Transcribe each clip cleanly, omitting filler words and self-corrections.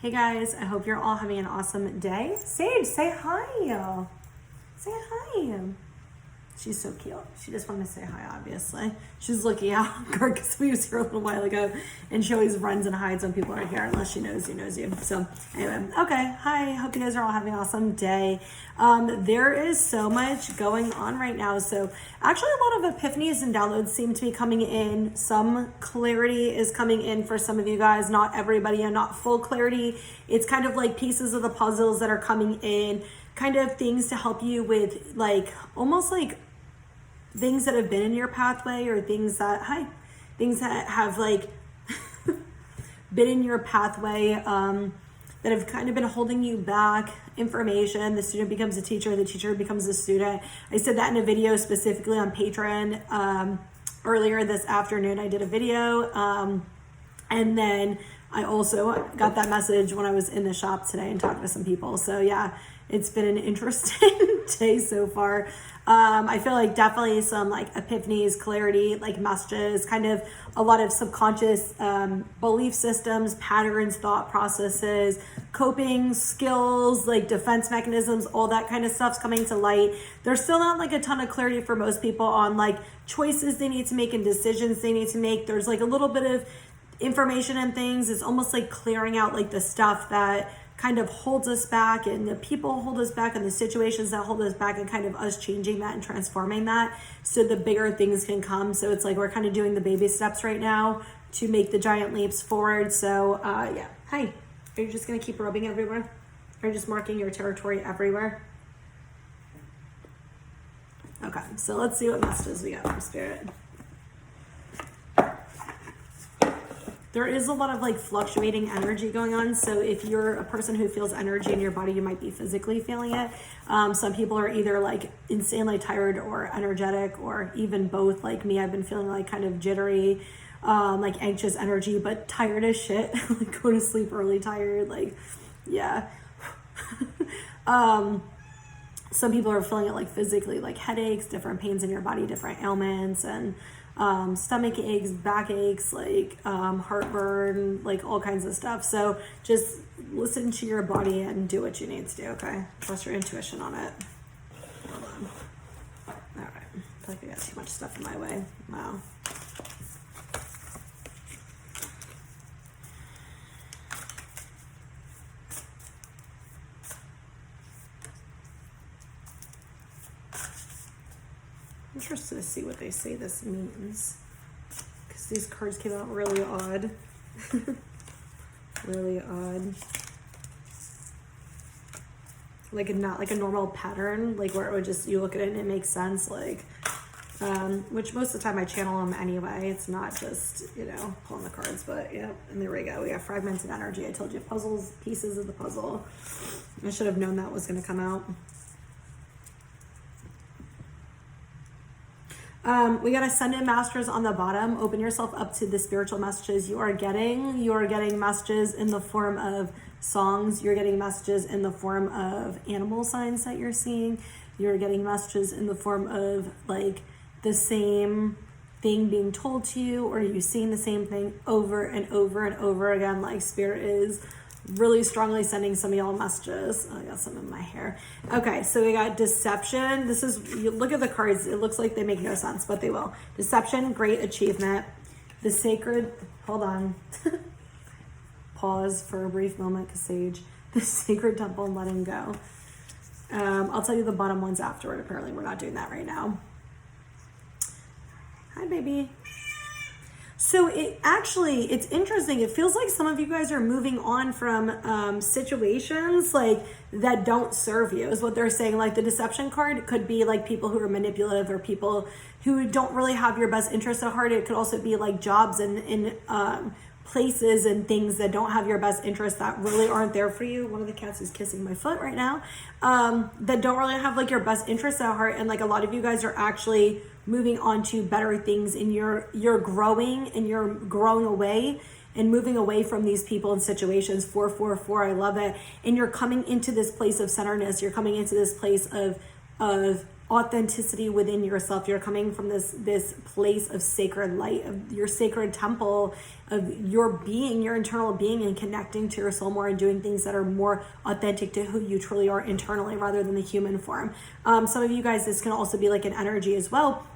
Hey guys, I hope you're all having an awesome day. Sage, say hi. Say hi. She's so cute. She just wanted to say hi, obviously. She's looking out because we was here a little while ago, and she always runs and hides when people are here unless she knows you. So anyway, okay. Hi, hope you guys are all having an awesome day. There is so much going on right now. So actually a lot of epiphanies and downloads seem to be coming in. Some clarity is coming in for some of you guys, not everybody, and not full clarity. It's kind of like pieces of the puzzles that are coming in, kind of things to help you with like, almost like things that have been in your pathway, or things that have like been in your pathway that have kind of been holding you back. Information, the student becomes a teacher, the teacher becomes a student. I said that in a video specifically on Patreon earlier this afternoon. I did a video and then I also got that message when I was in the shop today and talked to some people. So yeah, it's been an interesting day so far. I feel like definitely some like epiphanies, clarity, like messages, kind of a lot of subconscious belief systems, patterns, thought processes, coping skills, like defense mechanisms, all that kind of stuff's coming to light. There's still not like a ton of clarity for most people on like choices they need to make and decisions they need to make. There's like a little bit of information and things. It's almost like clearing out like the stuff that kind of holds us back, and the people hold us back, and the situations that hold us back, and kind of us changing that and transforming that so the bigger things can come. So it's like we're kind of doing the baby steps right now to make the giant leaps forward. So yeah. Hi. Are you just gonna keep rubbing everywhere? Are you just marking your territory everywhere? Okay, so let's see what messages we got from Spirit. There is a lot of like fluctuating energy going on. So if you're a person who feels energy in your body, you might be physically feeling it. Some people are either like insanely tired or energetic, or even both. Like me, I've been feeling like kind of jittery, like anxious energy, but tired as shit. Like go to sleep early tired, like yeah. Some people are feeling it like physically, like headaches, different pains in your body, different ailments, and stomach aches, back aches, like heartburn, like all kinds of stuff. So just listen to your body and do what you need to do, okay? Trust your intuition on it. Hold on. All right. I feel like I got too much stuff in my way. Wow. Interested to see what they say this means, because these cards came out really odd. Really odd. Like not like a normal pattern, like where it would just, you look at it and it makes sense, like which most of the time I channel them anyway. It's not just, you know, pulling the cards, but yeah. And there we go. We have fragments of energy. I told you, puzzles, pieces of the puzzle. I should have known that was going to come out. We got Ascended Masters on the bottom. Open yourself up to the spiritual messages you are getting. You are getting messages in the form of songs. You're getting messages in the form of animal signs that you're seeing. You're getting messages in the form of like the same thing being told to you, or you seeing the same thing over and over and over again. Like Spirit is really strongly sending some of y'all messages. Oh, I got some in my hair. Okay, so we got deception. This is, you look at the cards, it looks like they make no sense, but they will. Deception, great achievement. The sacred, hold on. Pause for a brief moment, because Sage. The sacred temple and letting go. I'll tell you the bottom ones afterward. Apparently we're not doing that right now. Hi, baby. So it's interesting. It feels like some of you guys are moving on from situations like that don't serve you, is what they're saying. Like the deception card could be like people who are manipulative, or people who don't really have your best interest at heart. It could also be like jobs and places and things that don't have your best interest, that really aren't there for you. One of the cats is kissing my foot right now. That don't really have like your best interest at heart. And like a lot of you guys are actually moving on to better things, and you're growing, and you're growing away and moving away from these people and situations. 444, I love it. And you're coming into this place of centeredness. You're coming into this place of authenticity within yourself. You're coming from this place of sacred light, of your sacred temple, of your being, your internal being, and connecting to your soul more and doing things that are more authentic to who you truly are internally rather than the human form. Some of you guys, this can also be like an energy as well.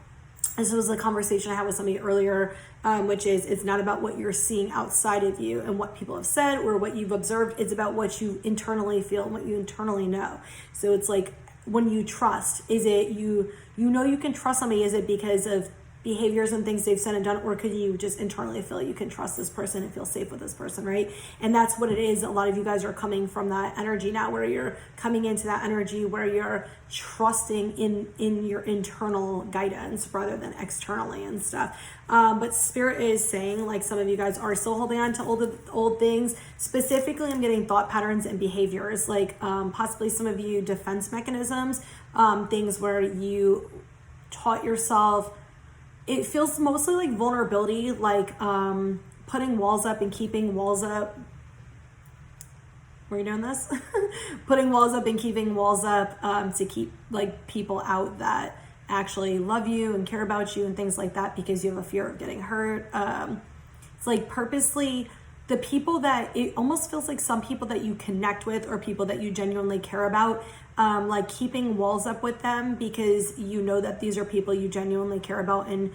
This was a conversation I had with somebody earlier, which is, it's not about what you're seeing outside of you and what people have said or what you've observed. It's about what you internally feel and what you internally know. So it's like, when you trust, is it you know you can trust somebody? Is it because of behaviors and things they've said and done, or could you just internally feel you can trust this person and feel safe with this person, right? And that's what it is. A lot of you guys are coming from that energy now, where you're coming into that energy where you're trusting in your internal guidance rather than externally and stuff. But Spirit is saying, like, some of you guys are still holding on to old things. Specifically, I'm getting thought patterns and behaviors, like possibly some of you defense mechanisms, things where you taught yourself. It feels mostly like vulnerability, like putting walls up and keeping walls up. Were you doing this? Putting walls up and keeping walls up to keep like people out that actually love you and care about you and things like that, because you have a fear of getting hurt. It's like purposely the people that, it almost feels like some people that you connect with or people that you genuinely care about, like keeping walls up with them because you know that these are people you genuinely care about, and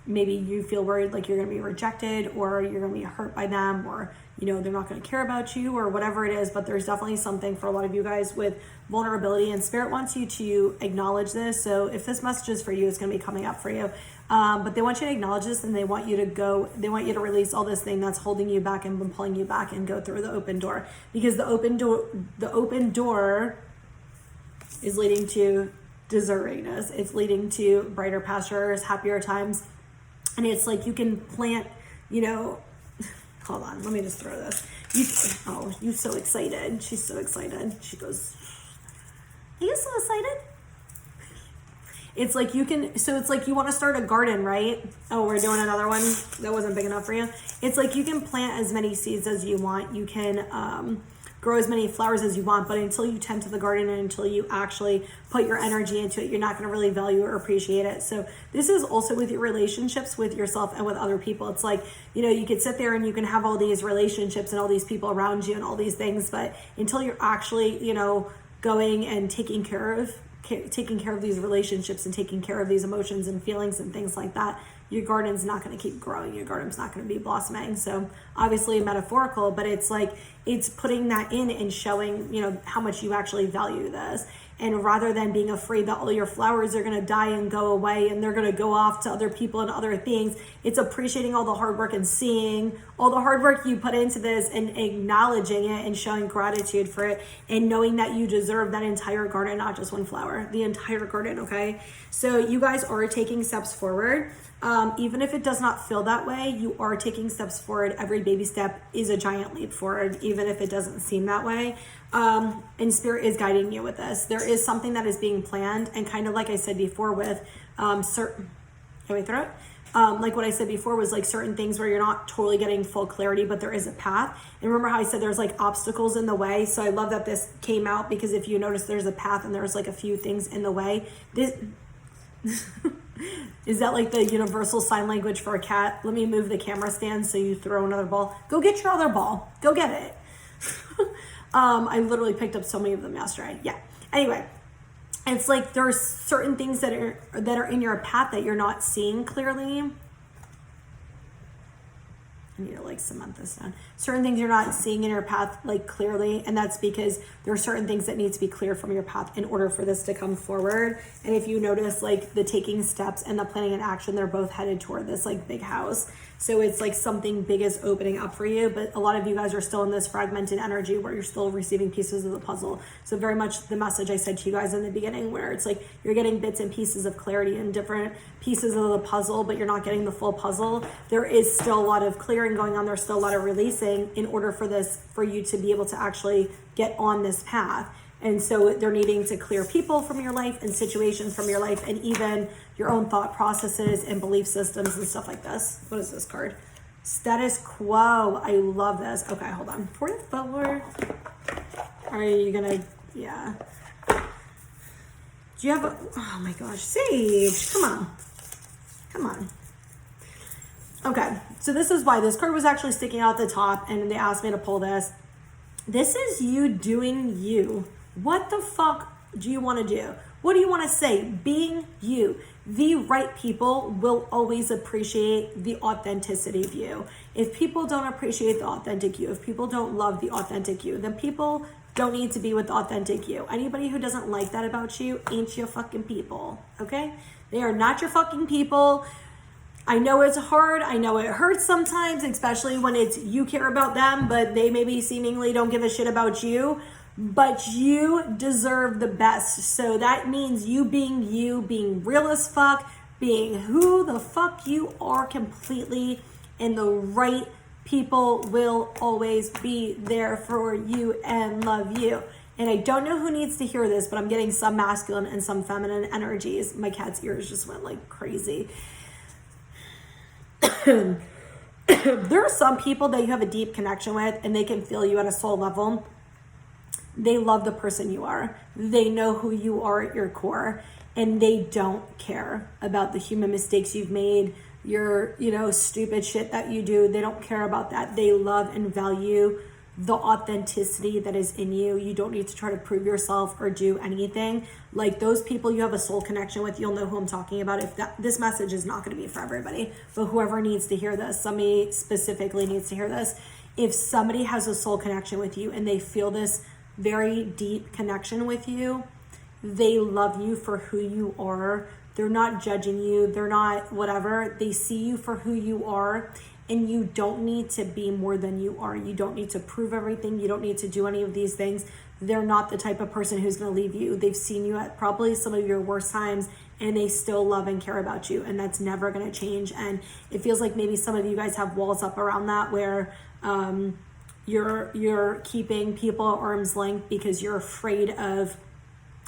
maybe you feel worried like you're going to be rejected or you're going to be hurt by them, or you know they're not going to care about you or whatever it is. But there's definitely something for a lot of you guys with vulnerability, and Spirit wants you to acknowledge this. So if this message is for you, it's going to be coming up for you. But they want you to acknowledge this, and they want you to release all this thing that's holding you back and been pulling you back, and go through the open door, because the open door is leading to deservingness. It's leading to brighter pastures, happier times. And it's like you can plant, hold on, let me just throw this. You're so excited. She's so excited. She goes, are you so excited? It's like it's like you want to start a garden, right? Oh, we're doing another one that wasn't big enough for you. It's like you can plant as many seeds as you want. You can grow as many flowers as you want, but until you tend to the garden and until you actually put your energy into it, you're not going to really value or appreciate it. So this is also with your relationships with yourself and with other people. It's like, you could sit there and you can have all these relationships and all these people around you and all these things, but until you're actually, going and taking care of these relationships and taking care of these emotions and feelings and things like that, your garden's not going to keep growing. Your garden's not going to be blossoming. So obviously metaphorical, but it's like, it's putting that in and showing, how much you actually value this. And rather than being afraid that all your flowers are going to die and go away and they're going to go off to other people and other things, it's appreciating all the hard work and seeing all the hard work you put into this and acknowledging it and showing gratitude for it and knowing that you deserve that entire garden, not just one flower, the entire garden, okay? So you guys are taking steps forward. Even if it does not feel that way, you are taking steps forward. Every baby step is a giant leap forward, even if it doesn't seem that way. And Spirit is guiding you with this. There is something that is being planned, and kind of like I said before with certain, can we throw it? Like what I said before was like certain things where you're not totally getting full clarity, but there is a path. And remember how I said there's like obstacles in the way? So I love that this came out, because if you notice there's a path and there's like a few things in the way. This is that like the universal sign language for a cat? Let me move the camera stand so you throw another ball. Go get your other ball. Go get it. I literally picked up so many of them yesterday. Yeah. Anyway, it's like there's certain things that are in your path that you're not seeing clearly. I need to like cement this down. Certain things you're not seeing in your path like clearly, and that's because there are certain things that need to be cleared from your path in order for this to come forward. And if you notice, like the taking steps and the planning and action, they're both headed toward this like big house. So it's like something big is opening up for you, but a lot of you guys are still in this fragmented energy where you're still receiving pieces of the puzzle. So very much the message I said to you guys in the beginning, where it's like you're getting bits and pieces of clarity and different pieces of the puzzle, but you're not getting the full puzzle. There is still a lot of clearing going on. There's still a lot of releasing in order for you to be able to actually get on this path. And so they're needing to clear people from your life and situations from your life, and even your own thought processes and belief systems and stuff like this. What is this card? Status quo. I love this. Okay, hold on. Por favor. Are you gonna, yeah. Do you have a, oh my gosh, Sage, come on. Come on. Okay, so this is why this card was actually sticking out the top and they asked me to pull this. This is you doing you. What the fuck do you want to do? What do you want to say? Being you. The right people will always appreciate the authenticity of you. If people don't appreciate the authentic you, if people don't love the authentic you, then people don't need to be with authentic you. Anybody who doesn't like that about you ain't your fucking people, okay? They are not your fucking people. I know it's hard. I know it hurts sometimes, especially when it's you care about them, but they maybe seemingly don't give a shit about you. But you deserve the best. So that means you, being real as fuck, being who the fuck you are completely, and the right people will always be there for you and love you. And I don't know who needs to hear this, but I'm getting some masculine and some feminine energies. My cat's ears just went like crazy. There are some people that you have a deep connection with and they can feel you at a soul level. They love the person you are. They know who you are at your core, and they don't care about the human mistakes you've made, your, stupid shit that you do. They don't care about that. They love and value the authenticity that is in you. You don't need to try to prove yourself or do anything. Like those people you have a soul connection with, you'll know who I'm talking about. If this message is not going to be for everybody, but whoever needs to hear this, somebody specifically needs to hear this. If somebody has a soul connection with you and they feel this very deep connection with you, they love you for who you are. They're not judging you. They're not whatever. They see you for who you are, and you don't need to be more than you are. You don't need to prove everything. You don't need to do any of these things. They're not the type of person who's going to leave you. They've seen you at probably some of your worst times, and they still love and care about you, and that's never going to change. And it feels like maybe some of you guys have walls up around that where you're keeping people at arm's length because you're afraid of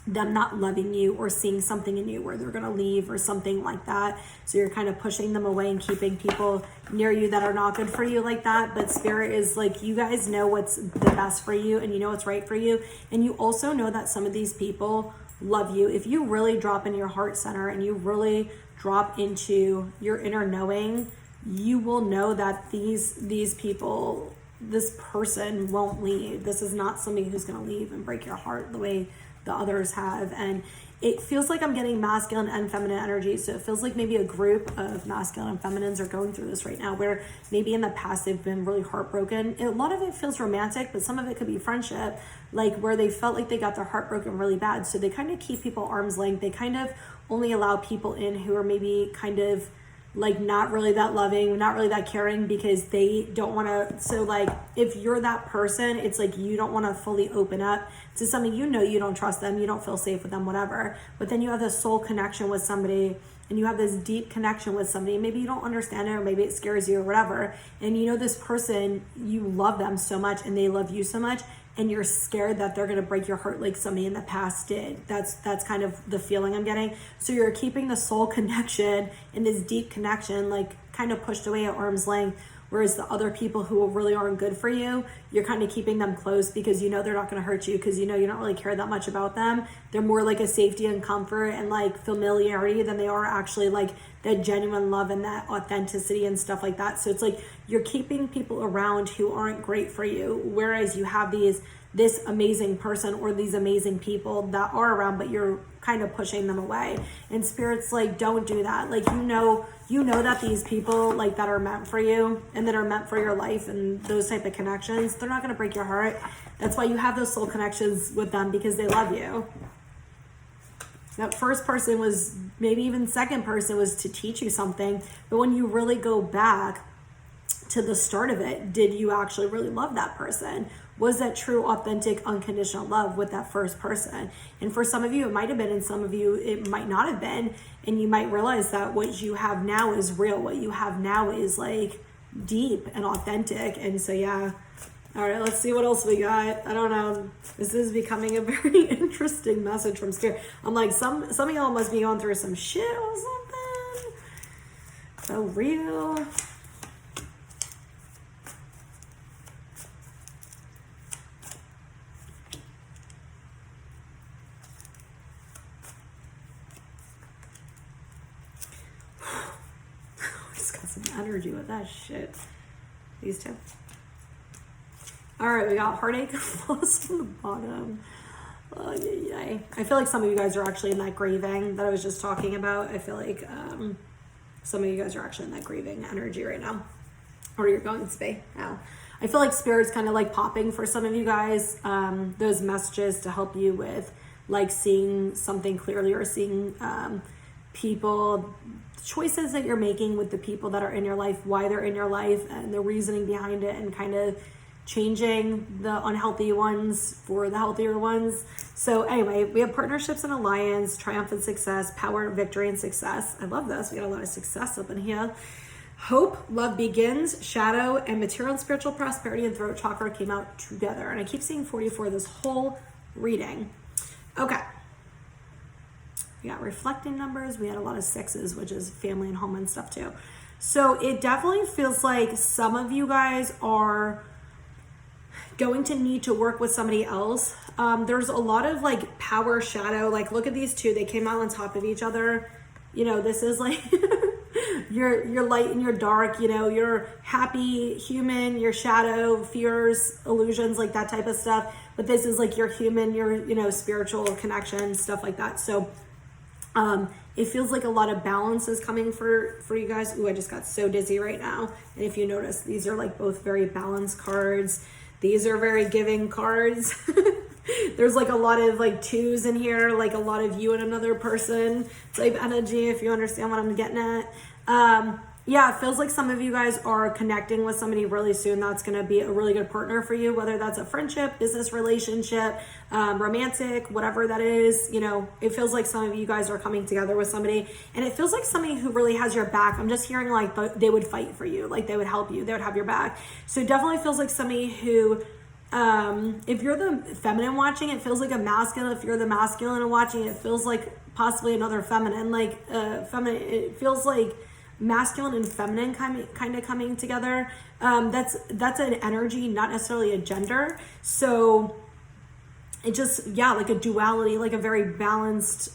them not loving you or seeing something in you where they're going to leave or something like that. So you're kind of pushing them away and keeping people near you that are not good for you like that. But Spirit is like, you guys know what's the best for you, and you know what's right for you. And you also know that some of these people love you. If you really drop in your heart center and you really drop into your inner knowing, you will know that these people, this person won't leave. This is not somebody who's going to leave and break your heart the way the others have. And it feels like I'm getting masculine and feminine energy. So it feels like maybe a group of masculine and feminines are going through this right now, where maybe in the past they've been really heartbroken. A lot of it feels romantic, but some of it could be friendship, like where they felt like they got their heart broken really bad. So they kind of keep people arm's length. They kind of only allow people in who are maybe kind of like not really that loving, not really that caring, because they don't want to. So like if you're that person, it's like you don't want to fully open up to something, you don't trust them, you don't feel safe with them, whatever. But then you have this soul connection with somebody, and you have this deep connection with somebody. Maybe you don't understand it, or maybe it scares you or whatever. And this person, you love them so much and they love you so much, and you're scared that they're going to break your heart like somebody in the past did. That's kind of the feeling I'm getting. So you're keeping the soul connection and this deep connection like kind of pushed away at arm's length, whereas the other people who really aren't good for you, you're kind of keeping them close because they're not going to hurt you, because you don't really care that much about them. They're more like a safety and comfort and like familiarity than they are actually like that genuine love and that authenticity and stuff like that. So it's like you're keeping people around who aren't great for you, whereas you have this amazing person or these amazing people that are around, but you're kind of pushing them away. And Spirit's like, don't do that. Like, you know that these people like that are meant for you and that are meant for your life and those type of connections, they're not going to break your heart. That's why you have those soul connections with them, because they love you. That first person was, maybe even second person was to teach you something. But when you really go back to the start of it, did you actually really love that person? Was that true, authentic, unconditional love with that first person? And for some of you, it might have been, and some of you, it might not have been. And you might realize that what you have now is real. What you have now is like deep and authentic. And so, yeah. All right, let's see what else we got. I don't know. This is becoming a very interesting message from Spirit. I'm like, some of y'all must be going through some shit or something. So real. energy with that shit. These two. All right, we got heartache lost on the bottom. I feel like some of you guys are actually in that grieving that I was just talking about. I feel like some of you guys are actually in that grieving energy right now, or you're going to be now. I feel like Spirit's kind of like popping for some of you guys, those messages to help you with like seeing something clearly, or seeing people, choices that you're making with the people that are in your life, why they're in your life, and the reasoning behind it, and kind of changing the unhealthy ones for the healthier ones. So anyway, we have partnerships and alliance, triumphant success, power, victory, and success. I love this. We got a lot of success up in here. Hope, love begins, shadow, and material and spiritual prosperity and throat chakra came out together. And I keep seeing 44 this whole reading. Okay. We got reflecting numbers. We had a lot of sixes, which is family and home and stuff too. So it definitely feels like some of you guys are going to need to work with somebody else. There's a lot of like power, shadow. Like look at these two. They came out on top of each other. You know, this is like your light and your dark, you know, your happy human, your shadow, fears, illusions, like that type of stuff. But this is like your human, your, you know, spiritual connection, stuff like that. So it feels like a lot of balance is coming for you guys. Ooh, I just got so dizzy right now. And if you notice, these are like both very balanced cards. These are very giving cards. There's like a lot of like twos in here, like a lot of you and another person type energy, if you understand what I'm getting at. Yeah, it feels like some of you guys are connecting with somebody really soon that's going to be a really good partner for you, whether that's a friendship, business relationship, romantic, whatever that is. You know, it feels like some of you guys are coming together with somebody, and it feels like somebody who really has your back. I'm just hearing like they would fight for you, like they would help you, they would have your back. So it definitely feels like somebody who, if you're the feminine watching, it feels like a masculine. If you're the masculine and watching, it feels like possibly another feminine, like feminine. It feels like masculine and feminine kind of coming together. That's an energy, not necessarily a gender. So it just, yeah, like a duality, like a very balanced,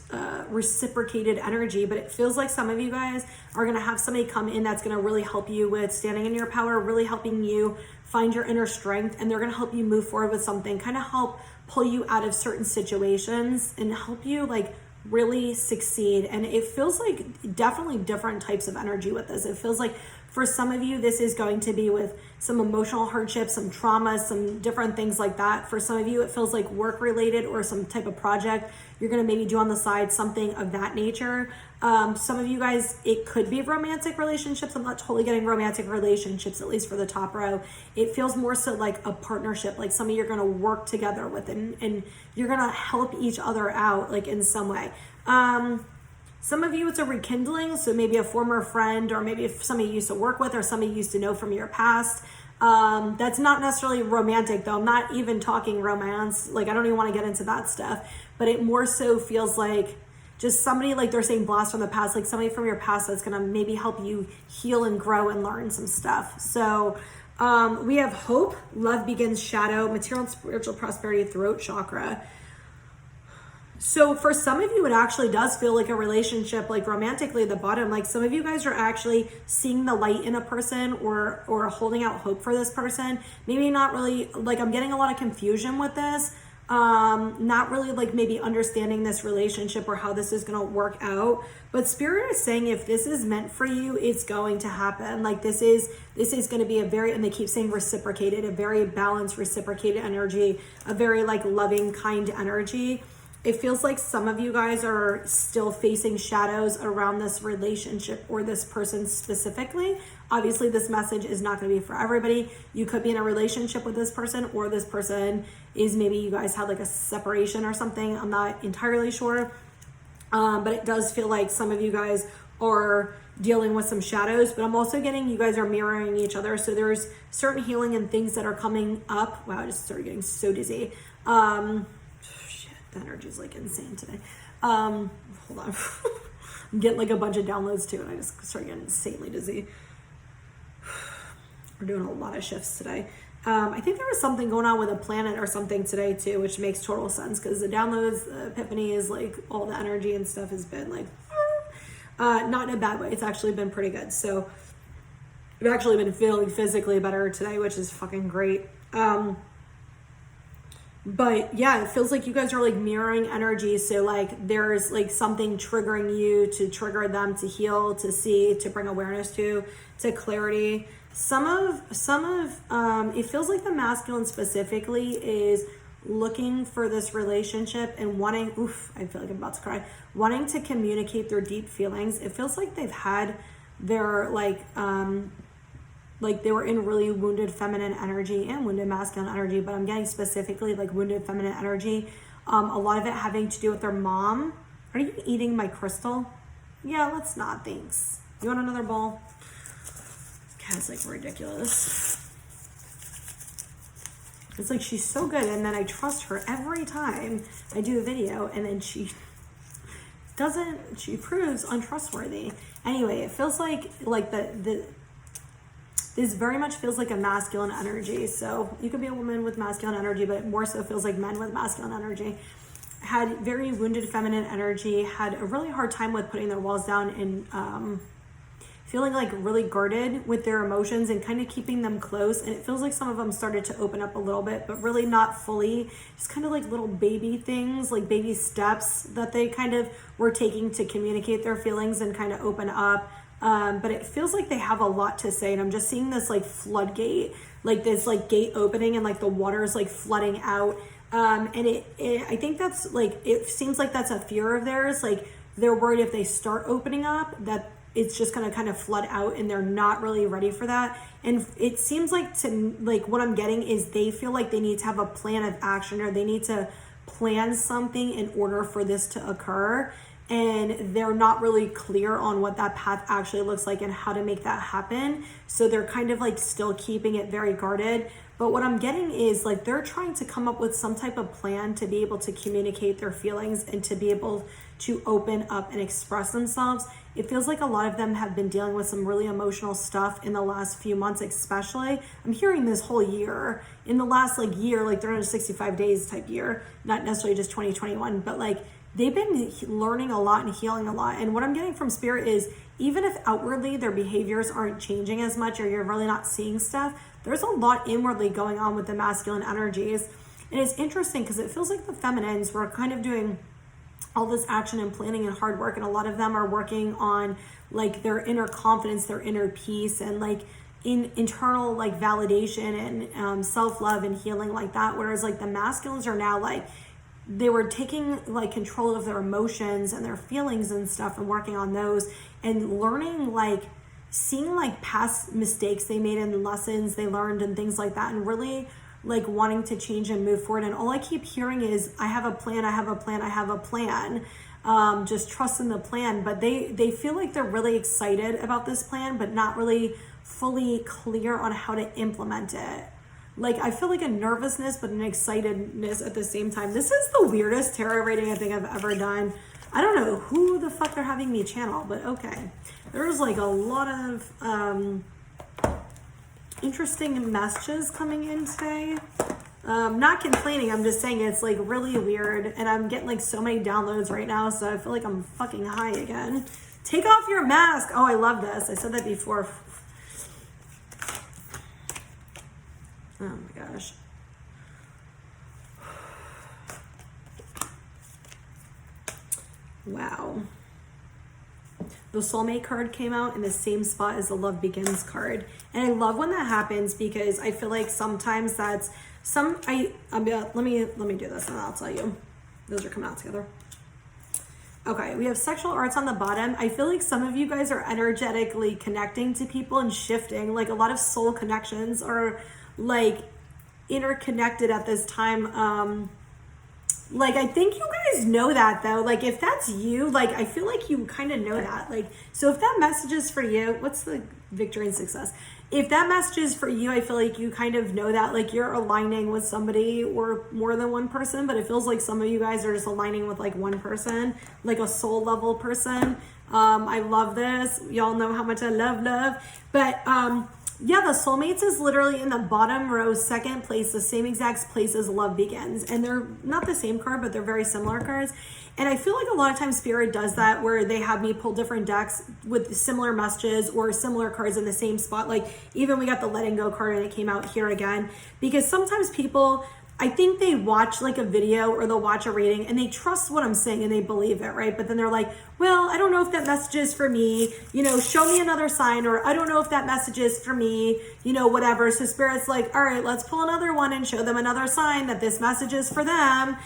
reciprocated energy. But it feels like some of you guys are going to have somebody come in that's going to really help you with standing in your power, really helping you find your inner strength, and they're going to help you move forward with something, kind of help pull you out of certain situations and help you like really succeed. And it feels like definitely different types of energy with this. It feels like for some of you, this is going to be with some emotional hardship, some trauma, some different things like that. For some of you, it feels like work related or some type of project you're going to maybe do on the side, something of that nature. Some of you guys, it could be romantic relationships. I'm not totally getting romantic relationships, at least for the top row. It feels more so like a partnership, like somebody you're going to work together with, and you're going to help each other out like in some way. Some of you, it's a rekindling. So maybe a former friend, or maybe if somebody you used to work with or somebody you used to know from your past. That's not necessarily romantic though. I'm not even talking romance. Like I don't even want to get into that stuff, but it more so feels like just somebody, like they're saying blast from the past, like somebody from your past that's going to maybe help you heal and grow and learn some stuff. So we have hope, love begins, shadow, material and spiritual prosperity, throat chakra. So for some of you, it actually does feel like a relationship, like romantically at the bottom. Like some of you guys are actually seeing the light in a person, or holding out hope for this person. Maybe not really, like I'm getting a lot of confusion with this. Not really like maybe understanding this relationship or how this is going to work out. But Spirit is saying if this is meant for you, it's going to happen. Like this is going to be a very, and they keep saying reciprocated, a very balanced, reciprocated energy, a very like loving, kind energy. It feels like some of you guys are still facing shadows around this relationship or this person specifically. Obviously, this message is not going to be for everybody. You could be in a relationship with this person, or this person is, maybe you guys had like a separation or something. I'm not entirely sure. But it does feel like some of you guys are dealing with some shadows, but I'm also getting you guys are mirroring each other. So there's certain healing and things that are coming up. Wow, I just started getting so dizzy. The energy is like insane today. Hold on. I'm getting like a bunch of downloads too, and I just started getting insanely dizzy. We're doing a lot of shifts today. I think there was something going on with a planet or something today too, which makes total sense because the downloads, the epiphany is like all the energy and stuff has been like, not in a bad way. It's actually been pretty good. So I've actually been feeling physically better today, which is fucking great. But yeah, it feels like you guys are like mirroring energy. So like there's like something triggering you to trigger them to heal, to see, to bring awareness to clarity. Some of it feels like the masculine specifically is looking for this relationship and wanting, I feel like I'm about to cry, wanting to communicate their deep feelings. It feels like they've had their like they were in really wounded feminine energy and wounded masculine energy, but I'm getting specifically like wounded feminine energy. A lot of it having to do with their mom. Are you eating my crystal? Yeah, let's not, thanks. You want another bowl? This cat's like ridiculous. It's like she's so good, and then I trust her every time I do a video, and then she proves untrustworthy. Anyway, it feels like this very much feels like a masculine energy. So you could be a woman with masculine energy, but it more so feels like men with masculine energy. Had very wounded feminine energy, had a really hard time with putting their walls down and feeling like really guarded with their emotions and kind of keeping them close. And it feels like some of them started to open up a little bit, but really not fully. Just kind of like little baby things, like baby steps that they kind of were taking to communicate their feelings and kind of open up. But it feels like they have a lot to say, and I'm just seeing this like floodgate, like this like gate opening and like the water is like flooding out. And I think that's like, it seems like that's a fear of theirs. Like they're worried if they start opening up that it's just going to kind of flood out, and they're not really ready for that. And it seems like what I'm getting is they feel like they need to have a plan of action, or they need to plan something in order for this to occur. And they're not really clear on what that path actually looks like and how to make that happen. So they're kind of like still keeping it very guarded. But what I'm getting is like they're trying to come up with some type of plan to be able to communicate their feelings and to be able to open up and express themselves. It feels like a lot of them have been dealing with some really emotional stuff in the last few months, especially. I'm hearing this whole year. In the last like year, like 365 days type year, not necessarily just 2021, but like they've been learning a lot and healing a lot. And what I'm getting from Spirit is even if outwardly their behaviors aren't changing as much, or you're really not seeing stuff, there's a lot inwardly going on with the masculine energies. And it's interesting because it feels like the feminines were kind of doing all this action and planning and hard work. And a lot of them are working on like their inner confidence, their inner peace, and like internal like validation and self-love and healing like that. Whereas like the masculines are now like, they were taking like control of their emotions and their feelings and stuff and working on those and learning, like seeing like past mistakes they made and lessons they learned and things like that, and really like wanting to change and move forward. And all I keep hearing is I have a plan, I have a plan, I have a plan. Just trust in the plan. But they feel like they're really excited about this plan, but not really fully clear on how to implement it. Like, I feel like a nervousness, but an excitedness at the same time. This is the weirdest tarot reading I think I've ever done. I don't know who the fuck they're having me channel, but okay. There's like a lot of interesting messages coming in today. Not complaining, I'm just saying it's like really weird, and I'm getting like so many downloads right now, so I feel like I'm fucking high again. Take off your mask. Oh, I love this. I said that before. Oh my gosh. Wow. The Soulmate card came out in the same spot as the Love Begins card. And I love when that happens because I feel like sometimes that's let me do this and I'll tell you. Those are coming out together. Okay, we have sexual arts on the bottom. I feel like some of you guys are energetically connecting to people and shifting. Like a lot of soul connections are like interconnected at this time. Like I think you guys know that though. Like if that's you, like I feel like you kind of know that. Like, so if that message is for you, what's the victory and success? If that message is for you, I feel like you kind of know that, like you're aligning with somebody or more than one person, but it feels like some of you guys are just aligning with like one person, like a soul level person. I love this. Y'all know how much I love. But yeah, the soulmates is literally in the bottom row, second place, the same exact place as love begins. And they're not the same card, but they're very similar cards. And I feel like a lot of times Spirit does that where they have me pull different decks with similar messages or similar cards in the same spot. Like even we got the letting go card and it came out here again, because sometimes people, I think they watch like a video or they'll watch a reading and they trust what I'm saying and they believe it, right? But then they're like, well, I don't know if that message is for me, you know, show me another sign, or I don't know if that message is for me, you know, whatever. So Spirit's like, all right, let's pull another one and show them another sign that this message is for them.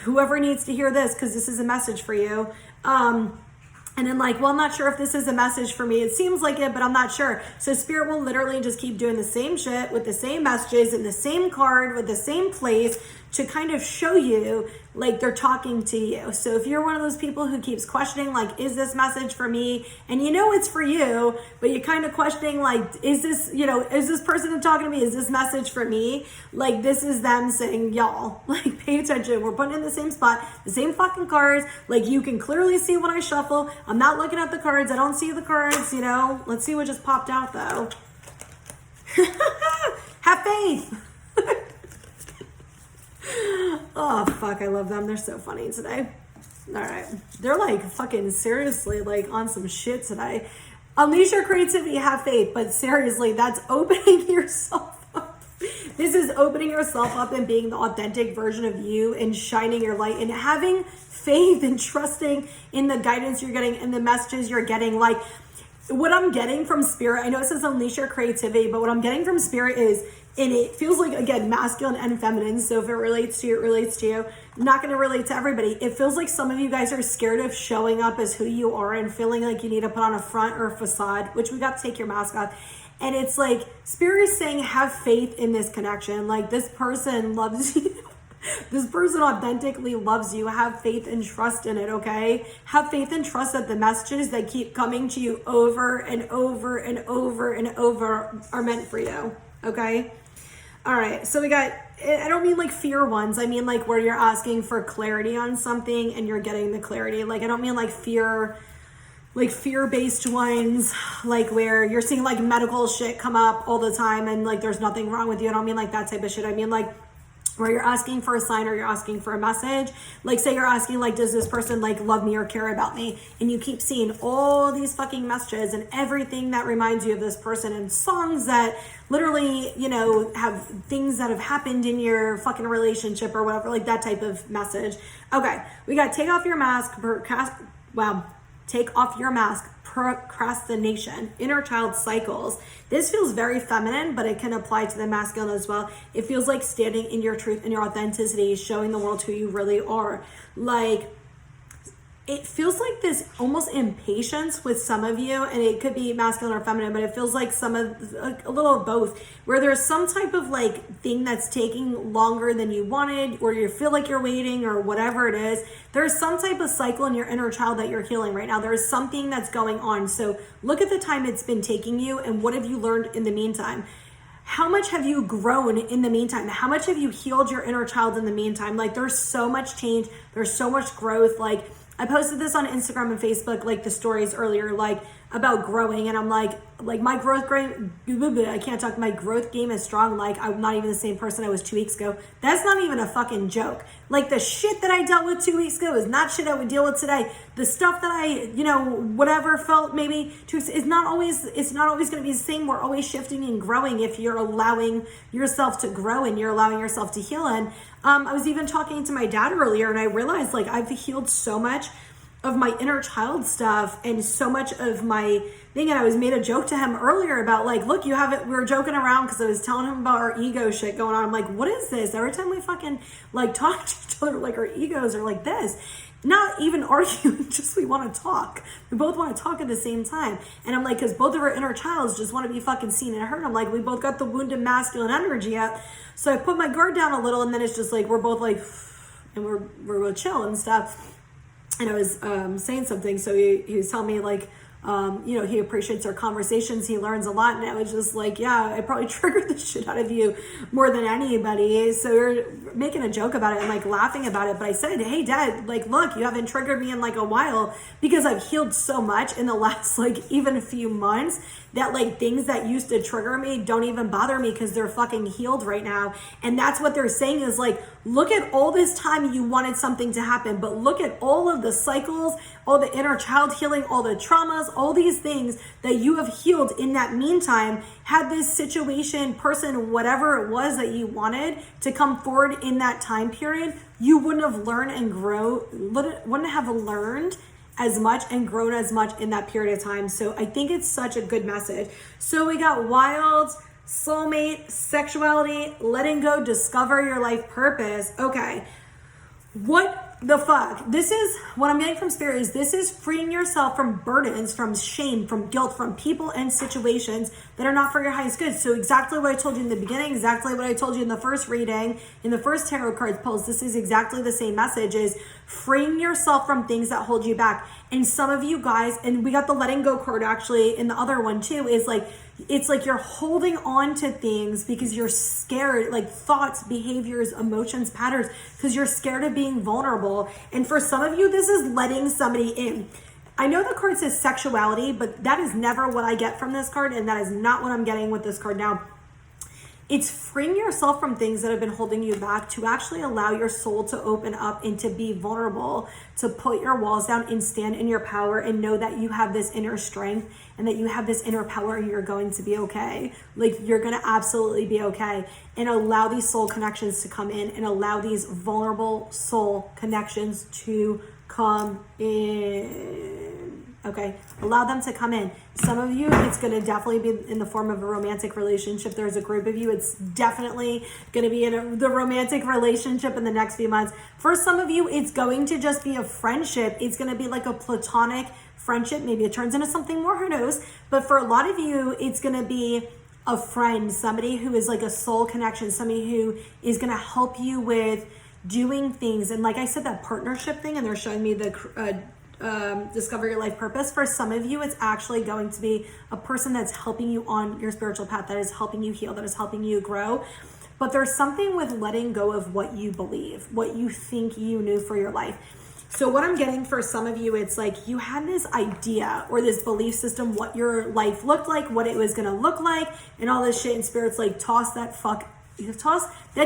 Whoever needs to hear this, because this is a message for you. And then like, well, I'm not sure if this is a message for me. It seems like it, but I'm not sure. So Spirit will literally just keep doing the same shit with the same messages and the same card with the same place to kind of show you like they're talking to you. So if you're one of those people who keeps questioning, like, is this message for me? And you know it's for you, but you're kind of questioning, like, is this, you know, is this person talking to me? Is this message for me? Like, this is them saying, y'all, like, pay attention. We're putting in the same spot, the same fucking cards. Like, you can clearly see when I shuffle. I'm not looking at the cards. I don't see the cards, you know. Let's see what just popped out, though. Have faith. Oh, fuck, I love them. They're so funny today. All right. They're like fucking seriously like on some shit today. Unleash your creativity, have faith. But seriously, that's opening yourself up. This is opening yourself up and being the authentic version of you and shining your light and having faith and trusting in the guidance you're getting and the messages you're getting. Like, what I'm getting from Spirit, I know it says unleash your creativity, but what I'm getting from Spirit is, and it feels like, again, masculine and feminine. So if it relates to you, it relates to you. I'm not going to relate to everybody. It feels like some of you guys are scared of showing up as who you are and feeling like you need to put on a front or a facade, which we got to take your mask off. And it's like, Spirit is saying, have faith in this connection. Like, this person loves you. This person authentically loves you. Have faith and trust in it, okay? Have faith and trust that the messages that keep coming to you over and over and over and over are meant for you, okay? All right, so we got, I don't mean like fear ones. I mean like where you're asking for clarity on something and you're getting the clarity. Like, I don't mean like fear-based ones, like where you're seeing like medical shit come up all the time and like there's nothing wrong with you. I don't mean like that type of shit. I mean like where you're asking for a sign or you're asking for a message. Like, say you're asking, like, does this person like love me or care about me? And you keep seeing all these fucking messages and everything that reminds you of this person and songs that literally, you know, have things that have happened in your fucking relationship or whatever, like that type of message. Okay, we got take off your mask, take off your mask, procrastination, inner child cycles. This feels very feminine, but it can apply to the masculine as well. It feels like standing in your truth and your authenticity, showing the world who you really are. Like, it feels like this almost impatience with some of you, and it could be masculine or feminine, but it feels like a little of both, where there's some type of like thing that's taking longer than you wanted, or you feel like you're waiting or whatever it is. There's some type of cycle in your inner child that you're healing right now. There's something that's going on. So look at the time it's been taking you and what have you learned in the meantime? How much have you grown in the meantime? How much have you healed your inner child in the meantime? Like, there's so much change. There's so much growth. Like, I posted this on Instagram and Facebook, like the stories earlier, like about growing. And I'm like my growth game, I can't talk. My growth game is strong. Like, I'm not even the same person I was 2 weeks ago. That's not even a fucking joke. Like, the shit that I dealt with 2 weeks ago is not shit I would deal with today. The stuff that I, you know, whatever felt maybe 2 weeks, it's not always going to be the same. We're always shifting and growing if you're allowing yourself to grow and you're allowing yourself to heal. And I was even talking to my dad earlier and I realized like I've healed so much of my inner child stuff and so much of my thing. And I was made a joke to him earlier about like, look, you have it. We were joking around because I was telling him about our ego shit going on. I'm like, what is this? Every time we fucking like talk to each other, like our egos are like this. Not even arguing, just we want to talk. We both want to talk at the same time. And I'm like, because both of our inner childs just want to be fucking seen and heard. I'm like, we both got the wounded masculine energy up. So I put my guard down a little and then it's just like, we're both like, and we're real chill and stuff. And I was saying something, so he was telling me like, you know, he appreciates our conversations, he learns a lot, and I was just like, yeah, I probably triggered the shit out of you more than anybody. So we're making a joke about it and like laughing about it. But I said, hey Dad, like, look, you haven't triggered me in like a while because I've healed so much in the last like even a few months that like things that used to trigger me don't even bother me because they're fucking healed right now. And that's what they're saying is like, look at all this time you wanted something to happen, but look at all of the cycles, all the inner child healing, all the traumas, all these things that you have healed in that meantime. Had this situation, person, whatever it was that you wanted to come forward in that time period, you wouldn't have learned and wouldn't have learned as much and grown as much in that period of time. So I think it's such a good message. So we got wild, soulmate, sexuality, letting go, discover your life purpose. Okay, what the fuck? This is what I'm getting from spirit is this is freeing yourself from burdens, from shame, from guilt, from people and situations that are not for your highest good. So exactly what I told you in the beginning, exactly what I told you in the first reading, in the first tarot cards pulls, this is exactly the same message, is freeing yourself from things that hold you back. And some of you guys, and we got the letting go card actually in the other one too, is like, it's like you're holding on to things because you're scared, like thoughts, behaviors, emotions, patterns, because you're scared of being vulnerable. And for some of you, this is letting somebody in. I know the card says sexuality, but that is never what I get from this card, and that is not what I'm getting with this card now. It's freeing yourself from things that have been holding you back to actually allow your soul to open up and to be vulnerable, to put your walls down and stand in your power and know that you have this inner strength and that you have this inner power and you're going to be okay. Like you're going to absolutely be okay, and allow these soul connections to come in and allow these vulnerable soul connections to come in. Okay, allow them to come in. Some of you, it's going to definitely be in the form of a romantic relationship. There's a group of you, it's definitely going to be in the romantic relationship in the next few months. For some of you, it's going to just be a friendship. It's going to be like a platonic friendship. Maybe it turns into something more, who knows? But for a lot of you, it's going to be a friend, somebody who is like a soul connection, somebody who is going to help you with doing things. And like I said, that partnership thing, and they're showing me the discover your life purpose. For some of you, it's actually going to be a person that's helping you on your spiritual path, that is helping you heal, that is helping you grow. But there's something with letting go of what you believe, what you think you knew for your life. So what I'm getting for some of you, it's like you had this idea or this belief system, what your life looked like, what it was going to look like, and all this shit. And spirit's like, toss that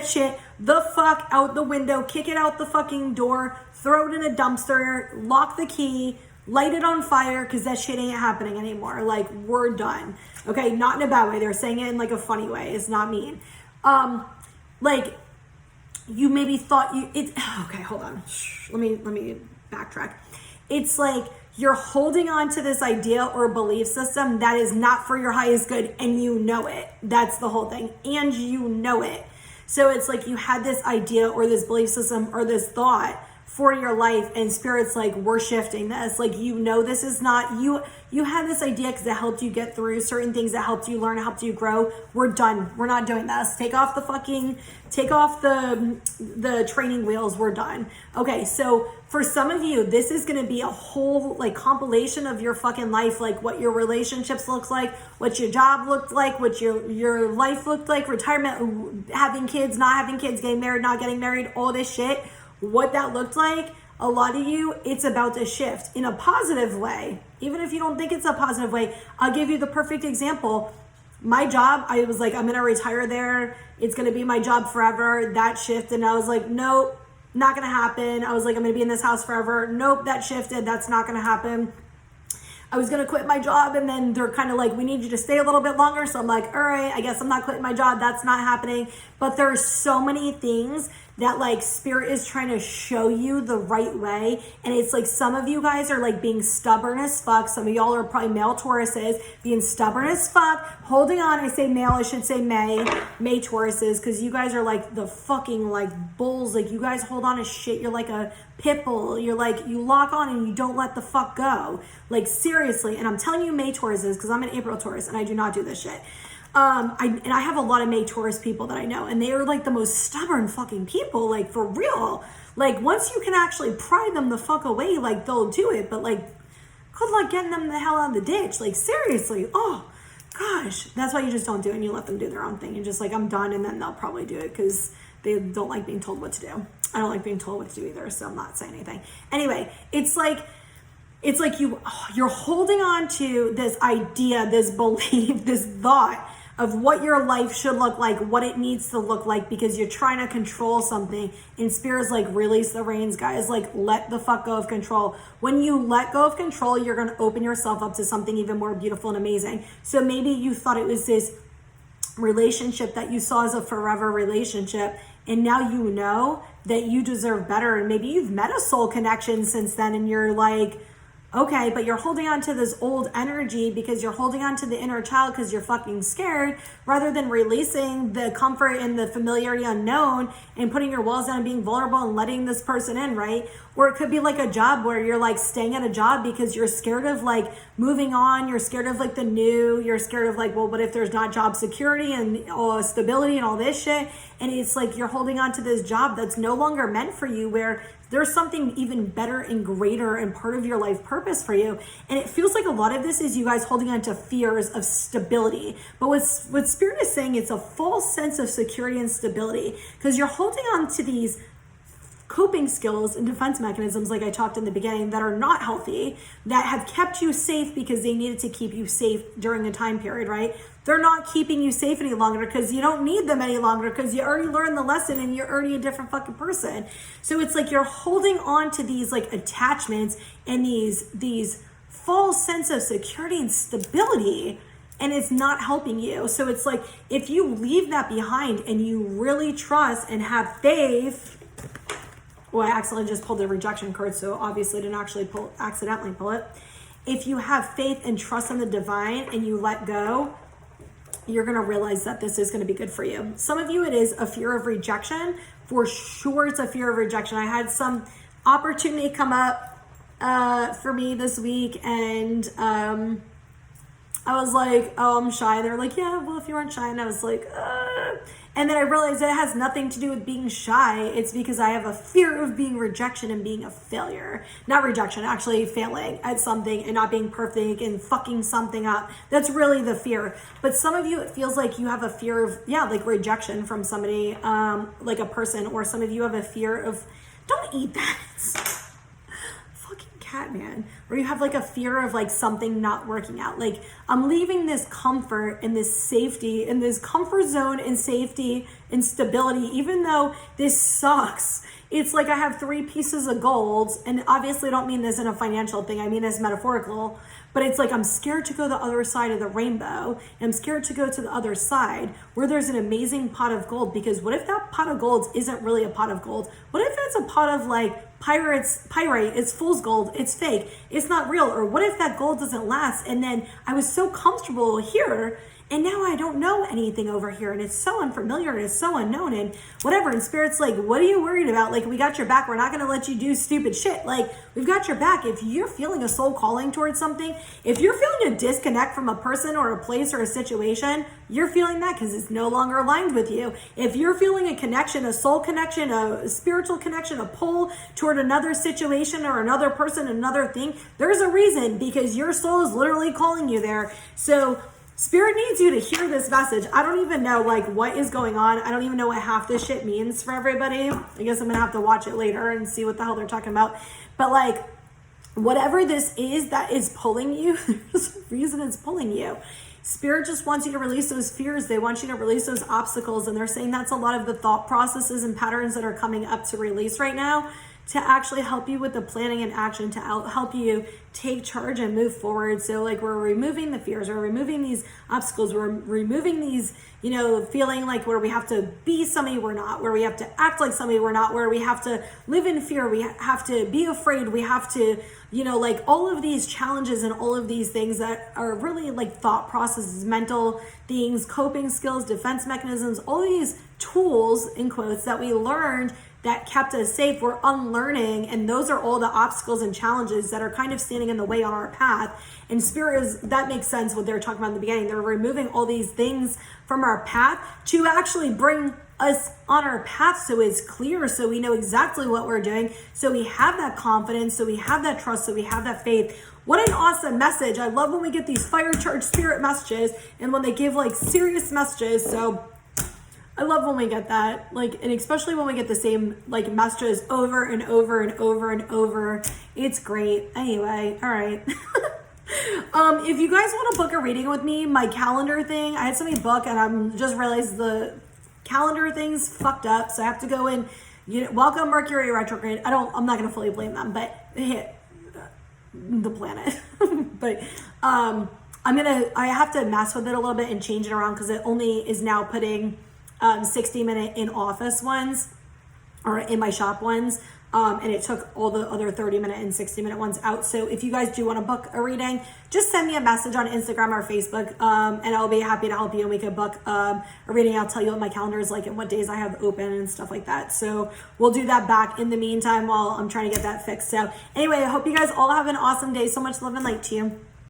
shit the fuck out the window, kick it out the fucking door, throw it in a dumpster, lock the key, light it on fire, because that shit ain't happening anymore. Like, we're done. Okay, not in a bad way. They're saying it in like a funny way. It's not mean. Like, you maybe thought okay, hold on. Let me backtrack. It's like you're holding on to this idea or belief system that is not for your highest good, and you know it. That's the whole thing. And you know it. So it's like you had this idea or this belief system or this thought for your life, and spirit's like, we're shifting this. Like, you know, this is not you. You had this idea because it helped you get through certain things, that helped you learn, helped you grow. We're done. We're not doing this. Take off the training wheels. We're done. Okay, so for some of you, this is going to be a whole like compilation of your fucking life, like what your relationships look like, what your job looked like, what your life looked like, retirement, having kids, not having kids, getting married, not getting married, all this shit. What that looked like, a lot of you, it's about to shift in a positive way. Even if you don't think it's a positive way, I'll give you the perfect example. My job, I was like, I'm going to retire there. It's going to be my job forever. That shifted. And I was like, nope, not going to happen. I was like, I'm going to be in this house forever. Nope, that shifted. That's not going to happen. I was going to quit my job, and then they're kind of like, we need you to stay a little bit longer. So I'm like, all right, I guess I'm not quitting my job. That's not happening. But there's so many things that like spirit is trying to show you the right way. And it's like some of you guys are like being stubborn as fuck. Some of y'all are probably male Tauruses, being stubborn as fuck, holding on. I say male, I should say May Tauruses, because you guys are like the fucking like bulls. Like, you guys hold on to shit. You're like a pit bull. You're like, you lock on and you don't let the fuck go. Like, seriously. And I'm telling you May Tauruses because I'm an April Taurus and I do not do this shit. I have a lot of May Taurus people that I know, and they are like the most stubborn fucking people, like, for real. Like, once you can actually pry them the fuck away, like, they'll do it. But like, good luck getting them the hell out of the ditch. Like, seriously. Oh gosh, that's why you just don't do it, and you let them do their own thing. You're just like, I'm done, and then they'll probably do it because they don't like being told what to do. I don't like being told what to do either, so I'm not saying anything. Anyway, it's like it's like you're holding on to this idea, this belief, this thought of what your life should look like, what it needs to look like, because you're trying to control something. And Spirit's like, release the reins, guys. Like, let the fuck go of control. When you let go of control, you're going to open yourself up to something even more beautiful and amazing. So maybe you thought it was this relationship that you saw as a forever relationship, and now you know that you deserve better. And maybe you've met a soul connection since then, and you're like, okay, but you're holding on to this old energy because you're holding on to the inner child because you're fucking scared, rather than releasing the comfort and the familiarity unknown and putting your walls down and being vulnerable and letting this person in, right? Or it could be like a job where you're like staying at a job because you're scared of like moving on. You're scared of like the new. You're scared of like, well, what if there's not job security and stability and all this shit? And it's like you're holding on to this job that's no longer meant for you, where there's something even better and greater and part of your life purpose for you. And it feels like a lot of this is you guys holding on to fears of stability. But what Spirit is saying, it's a false sense of security and stability, because you're holding on to these coping skills and defense mechanisms, like I talked in the beginning, that are not healthy, that have kept you safe because they needed to keep you safe during a time period, right? They're not keeping you safe any longer because you don't need them any longer, because you already learned the lesson and you're already a different fucking person. So it's like you're holding on to these like attachments and these false sense of security and stability, and it's not helping you. So it's like, if you leave that behind and you really trust and have faith. Well, I accidentally just pulled the rejection card, so obviously didn't actually accidentally pull it. If you have faith and trust in the divine and you let go, you're going to realize that this is going to be good for you. Some of you, it is a fear of rejection. For sure, it's a fear of rejection. I had some opportunity come up for me this week, and I was like, oh, I'm shy. They're like, yeah, well, if you weren't shy. And I was like, And then I realized that it has nothing to do with being shy. It's because I have a fear of being rejection and being a failure. Not rejection, actually failing at something and not being perfect and fucking something up. That's really the fear. But some of you, it feels like you have a fear of, like rejection from somebody, like a person, or some of you have a fear of, don't eat that. Man, where you have like a fear of like something not working out. Like, I'm leaving this comfort and this safety and this comfort zone and safety and stability, even though this sucks. It's like I have 3 pieces of gold, and obviously I don't mean this in a financial thing, I mean this metaphorical, but it's like I'm scared to go the other side of the rainbow, and I'm scared to go to the other side where there's an amazing pot of gold. Because what if that pot of gold isn't really a pot of gold? What if it's a pot of like pyrite, it's fool's gold, it's fake, it's not real? Or what if that gold doesn't last, and then I was so comfortable here, and now I don't know anything over here, and it's so unfamiliar, and it's so unknown, and whatever. And Spirit's like, what are you worried about? Like, we got your back. We're not going to let you do stupid shit. Like, we've got your back. If you're feeling a soul calling towards something, if you're feeling a disconnect from a person or a place or a situation, you're feeling that because it's no longer aligned with you. If you're feeling a connection, a soul connection, a spiritual connection, a pull toward another situation or another person, another thing, there's a reason, because your soul is literally calling you there. So Spirit needs you to hear this message. I don't even know like what is going on. I don't even know what half this shit means for everybody. I guess I'm gonna have to watch it later and see what the hell they're talking about. But like, whatever this is that is pulling you, there's a reason it's pulling you. Spirit just wants you to release those fears. They want you to release those obstacles. And they're saying that's a lot of the thought processes and patterns that are coming up to release right now, to actually help you with the planning and action, to help you take charge and move forward. So like, we're removing the fears, we're removing these obstacles, we're removing these, feeling like where we have to be somebody we're not, where we have to act like somebody we're not, where we have to live in fear, we have to be afraid, we have to, like all of these challenges and all of these things that are really like thought processes, mental things, coping skills, defense mechanisms, all these tools in quotes that we learned that kept us safe, we're unlearning, and those are all the obstacles and challenges that are kind of standing in the way on our path. And Spirit that makes sense what they're talking about in the beginning. They're removing all these things from our path to actually bring us on our path so it's clear, so we know exactly what we're doing, so we have that confidence, so we have that trust, so we have that faith. What an awesome message. I love when we get these fire charged spirit messages and when they give like serious messages. So I love when we get that, like, and especially when we get the same like messages over and over and over and over. It's great. Anyway, all right. If you guys want to book a reading with me, my calendar thing, I had somebody book and I'm just realized the calendar thing's fucked up, so I have to go in. Welcome Mercury retrograde. I'm not gonna fully blame them, but they hit the planet. But I have to mess with it a little bit and change it around because it only is now putting 60-minute in office ones or in my shop ones. And it took all the other 30-minute and 60-minute ones out. So if you guys do want to book a reading, just send me a message on Instagram or Facebook, and I'll be happy to help you. And we can book a reading. I'll tell you what my calendar is like and what days I have open and stuff like that. So we'll do that back in the meantime while I'm trying to get that fixed. So anyway, I hope you guys all have an awesome day. So much love and light to you.